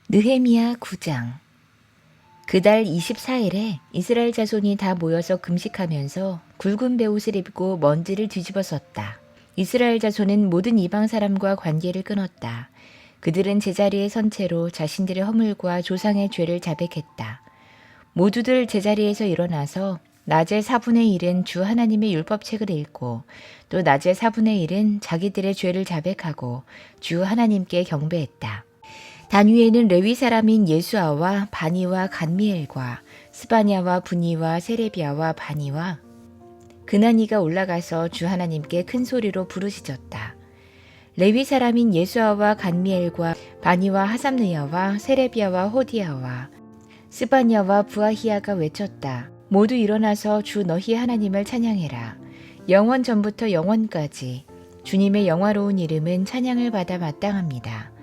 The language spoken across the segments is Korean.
느헤미야 9장. 그달 24일에 이스라엘 자손이 다 모여서 금식하면서 굵은 베옷을 입고 먼지를 뒤집어 썼다. 이스라엘 자손은 모든 이방 사람과 관계를 끊었다. 그들은 제자리에 선 채로 자신들의 허물과 조상의 죄를 자백했다. 모두들 제자리에서 일어나서 낮의 4분의 1은 주 하나님의 율법책을 읽고 또 낮의 4분의 1은 자기들의 죄를 자백하고 주 하나님께 경배했다. 단위에는 레위 사람인 예수아와 바니와 간미엘과 스바냐와 분이와 세레비아와 바니와 그나니가 올라가서 주 하나님께 큰 소리로 부르짖었다. 레위 사람인 예수아와 간미엘과 바니와 하삼느야와 세레비아와 호디야와 스바냐와 부아히야가 외쳤다. 모두 일어나서 주 너희 하나님을 찬양해라. 영원 전부터 영원까지 주님의 영화로운 이름은 찬양을 받아 마땅합니다.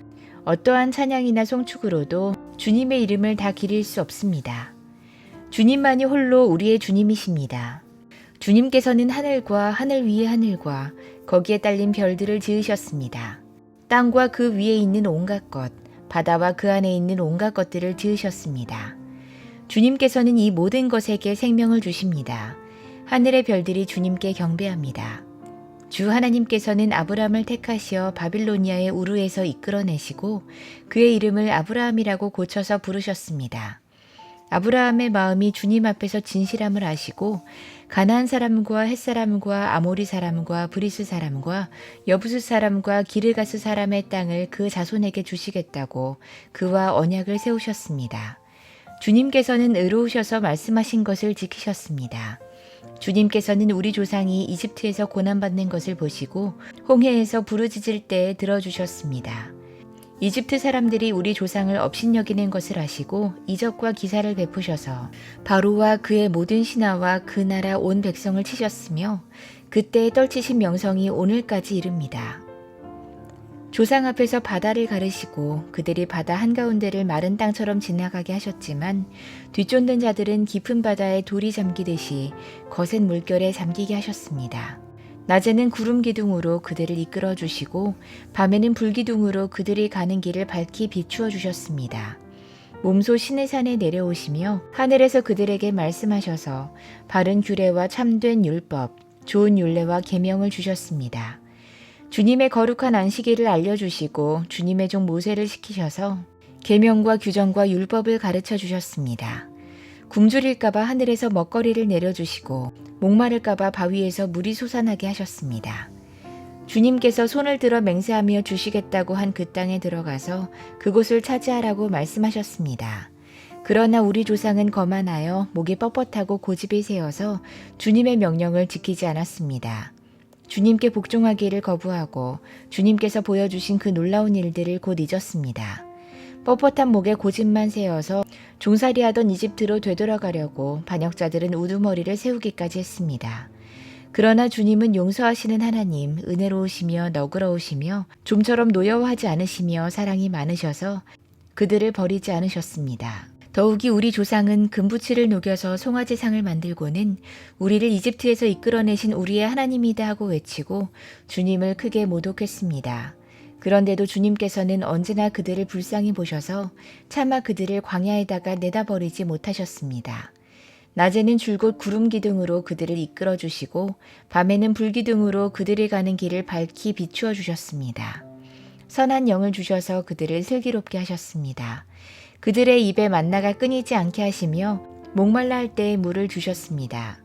어떠한 찬양이나 송축으로도 주님의 이름을 다 기릴 수 없습니다. 주님만이 홀로 우리의 주님이십니다. 주님께서는 하늘과 하늘 위의 하늘과 거기에 딸린 별들을 지으셨습니다. 땅과 그 위에 있는 온갖 것, 바다와 그 안에 있는 온갖 것들을 지으셨습니다. 주님께서는 이 모든 것에게 생명을 주십니다. 하늘의 별들이 주님께 경배합니다. 주 하나님께서는 아브라함을 택하시어 바빌로니아의 우르에서 이끌어내시고 그의 이름을 아브라함이라고 고쳐서 부르셨습니다. 아브라함의 마음이 주님 앞에서 진실함을 아시고 가나안 사람과 헷 사람과 아모리 사람과 브리스 사람과 여부스 사람과 기르가스 사람의 땅을 그 자손에게 주시겠다고 그와 언약을 세우셨습니다. 주님께서는 의로우셔서 말씀하신 것을 지키셨습니다. 주님께서는 우리 조상이 이집트에서 고난받는 것을 보시고 홍해에서 부르짖을 때 들어주셨습니다. 이집트 사람들이 우리 조상을 업신여기는 것을 아시고 이적과 기사를 베푸셔서 바로와 그의 모든 신하와 그 나라 온 백성을 치셨으며 그때의 떨치신 명성이 오늘까지 이릅니다. 조상 앞에서 바다를 가르시고 그들이 바다 한가운데를 마른 땅처럼 지나가게 하셨지만 뒤쫓는 자들은 깊은 바다에 돌이 잠기듯이 거센 물결에 잠기게 하셨습니다. 낮에는 구름 기둥으로 그들을 이끌어 주시고 밤에는 불기둥으로 그들이 가는 길을 밝히 비추어 주셨습니다. 몸소 시내산에 내려오시며 하늘에서 그들에게 말씀하셔서 바른 규례와 참된 율법, 좋은 율례와 계명을 주셨습니다. 주님의 거룩한 안식일을 알려주시고 주님의 종 모세를 시키셔서 계명과 규정과 율법을 가르쳐 주셨습니다. 굶주릴까봐 하늘에서 먹거리를 내려주시고 목마를까봐 바위에서 물이 솟아나게 하셨습니다. 주님께서 손을 들어 맹세하며 주시겠다고 한 그 땅에 들어가서 그곳을 차지하라고 말씀하셨습니다. 그러나 우리 조상은 거만하여 목이 뻣뻣하고 고집이 세어서 주님의 명령을 지키지 않았습니다. 주님께 복종하기를 거부하고 주님께서 보여주신 그 놀라운 일들을 곧 잊었습니다. 뻣뻣한 목에 고집만 세어서 종살이하던 이집트로 되돌아가려고 반역자들은 우두머리를 세우기까지 했습니다. 그러나 주님은 용서하시는 하나님, 은혜로우시며 너그러우시며 좀처럼 노여워하지 않으시며 사랑이 많으셔서 그들을 버리지 않으셨습니다. 더욱이 우리 조상은 금부치를 녹여서 송아지상을 만들고는 우리를 이집트에서 이끌어내신 우리의 하나님이다 하고 외치고 주님을 크게 모독했습니다. 그런데도 주님께서는 언제나 그들을 불쌍히 보셔서 차마 그들을 광야에다가 내다버리지 못하셨습니다. 낮에는 줄곧 구름 기둥으로 그들을 이끌어 주시고 밤에는 불기둥으로 그들이 가는 길을 밝히 비추어 주셨습니다. 선한 영을 주셔서 그들을 슬기롭게 하셨습니다. 그들의 입에 만나가 끊이지 않게 하시며 목말라 할 때에 물을 주셨습니다.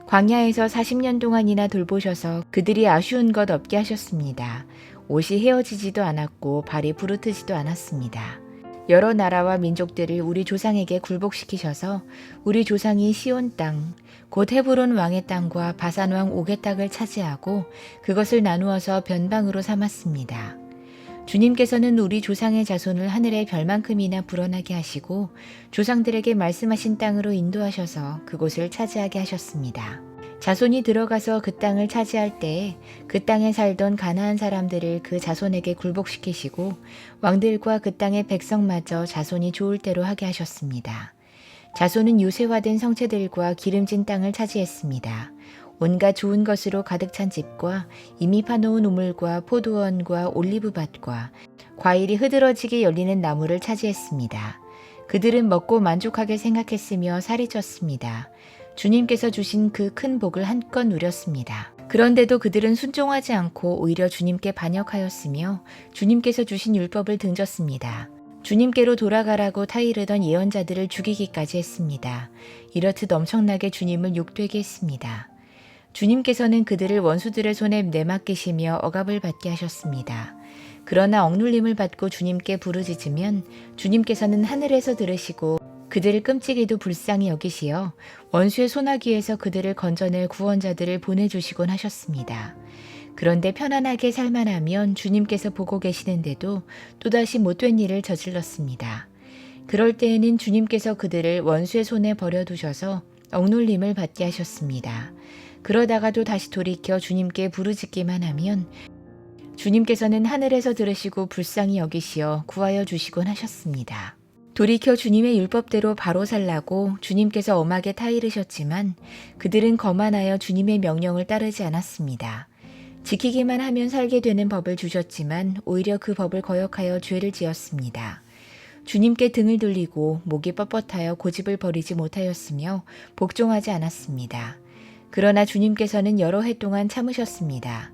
광야에서 40년 동안이나 돌보셔서 그들이 아쉬운 것 없게 하셨습니다. 옷이 헤어지지도 않았고 발이 부르트지도 않았습니다. 여러 나라와 민족들을 우리 조상에게 굴복시키셔서 우리 조상이 시온 땅, 곧 헤브론 왕의 땅과 바산 왕 옥의 땅을 차지하고 그것을 나누어서 변방으로 삼았습니다. 주님께서는 우리 조상의 자손을 하늘의 별만큼이나 불어나게 하시고 조상들에게 말씀하신 땅으로 인도하셔서 그곳을 차지하게 하셨습니다. 자손이 들어가서 그 땅을 차지할 때에 그 땅에 살던 가나안 사람들을 그 자손에게 굴복시키시고 왕들과 그 땅의 백성마저 자손이 좋을 대로 하게 하셨습니다. 자손은 유세화된 성체들과 기름진 땅을 차지했습니다. 온갖 좋은 것으로 가득 찬 집과 이미 파놓은 우물과 포도원과 올리브밭과 과일이 흐드러지게 열리는 나무를 차지했습니다. 그들은 먹고 만족하게 생각했으며 살이 쪘습니다. 주님께서 주신 그 큰 복을 한껏 누렸습니다. 그런데도 그들은 순종하지 않고 오히려 주님께 반역하였으며 주님께서 주신 율법을 등졌습니다. 주님께로 돌아가라고 타이르던 예언자들을 죽이기까지 했습니다. 이렇듯 엄청나게 주님을 욕되게 했습니다. 주님께서는 그들을 원수들의 손에 내맡기시며 억압을 받게 하셨습니다. 그러나 억눌림을 받고 주님께 부르짖으면 주님께서는 하늘에서 들으시고 그들을 끔찍이도 불쌍히 여기시어 원수의 소나기에서 그들을 건져낼 구원자들을 보내주시곤 하셨습니다. 그런데 편안하게 살만하면 주님께서 보고 계시는데도 또다시 못된 일을 저질렀습니다. 그럴 때에는 주님께서 그들을 원수의 손에 버려두셔서 억눌림을 받게 하셨습니다. 그러다가도 다시 돌이켜 주님께 부르짖기만 하면 주님께서는 하늘에서 들으시고 불쌍히 여기시어 구하여 주시곤 하셨습니다. 돌이켜 주님의 율법대로 바로 살라고 주님께서 엄하게 타이르셨지만 그들은 거만하여 주님의 명령을 따르지 않았습니다. 지키기만 하면 살게 되는 법을 주셨지만 오히려 그 법을 거역하여 죄를 지었습니다. 주님께 등을 돌리고 목이 뻣뻣하여 고집을 버리지 못하였으며 복종하지 않았습니다. 그러나 주님께서는 여러 해 동안 참으셨습니다.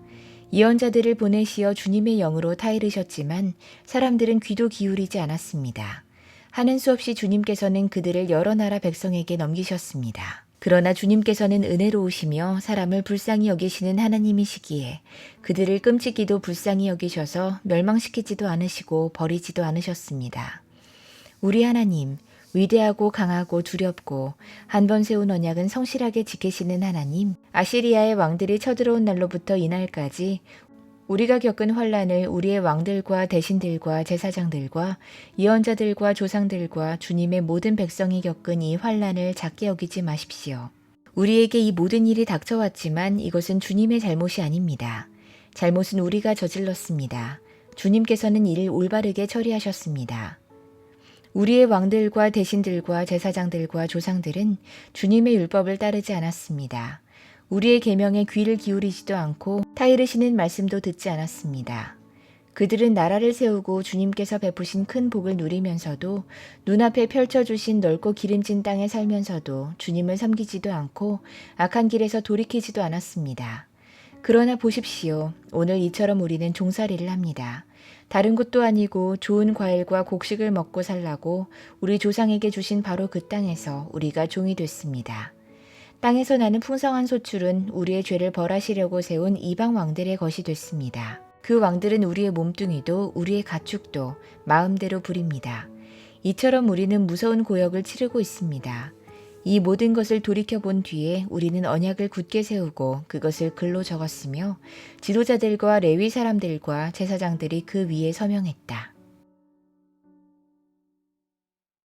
예언자들을 보내시어 주님의 영으로 타이르셨지만 사람들은 귀도 기울이지 않았습니다. 하는 수 없이 주님께서는 그들을 여러 나라 백성에게 넘기셨습니다. 그러나 주님께서는 은혜로우시며 사람을 불쌍히 여기시는 하나님이시기에 그들을 끔찍이도 불쌍히 여기셔서 멸망시키지도 않으시고 버리지도 않으셨습니다. 우리 하나님, 위대하고 강하고 두렵고 한 번 세운 언약은 성실하게 지키시는 하나님, 아시리아의 왕들이 쳐들어온 날로부터 이날까지 우리가 겪은 환난을 우리의 왕들과 대신들과 제사장들과 예언자들과 조상들과 주님의 모든 백성이 겪은 이 환난을 작게 여기지 마십시오. 우리에게 이 모든 일이 닥쳐왔지만 이것은 주님의 잘못이 아닙니다. 잘못은 우리가 저질렀습니다. 주님께서는 이를 올바르게 처리하셨습니다. 우리의 왕들과 대신들과 제사장들과 조상들은 주님의 율법을 따르지 않았습니다. 우리의 계명에 귀를 기울이지도 않고 타이르시는 말씀도 듣지 않았습니다. 그들은 나라를 세우고 주님께서 베푸신 큰 복을 누리면서도 눈앞에 펼쳐주신 넓고 기름진 땅에 살면서도 주님을 섬기지도 않고 악한 길에서 돌이키지도 않았습니다. 그러나 보십시오. 오늘 이처럼 우리는 종살이를 합니다. 다른 곳도 아니고 좋은 과일과 곡식을 먹고 살라고 우리 조상에게 주신 바로 그 땅에서 우리가 종이 됐습니다. 땅에서 나는 풍성한 소출은 우리의 죄를 벌하시려고 세운 이방 왕들의 것이 됐습니다. 그 왕들은 우리의 몸뚱이도 우리의 가축도 마음대로 부립니다. 이처럼 우리는 무서운 고역을 치르고 있습니다. 이 모든 것을 돌이켜본 뒤에 우리는 언약을 굳게 세우고 그것을 글로 적었으며 지도자들과 레위 사람들과 제사장들이 그 위에 서명했다.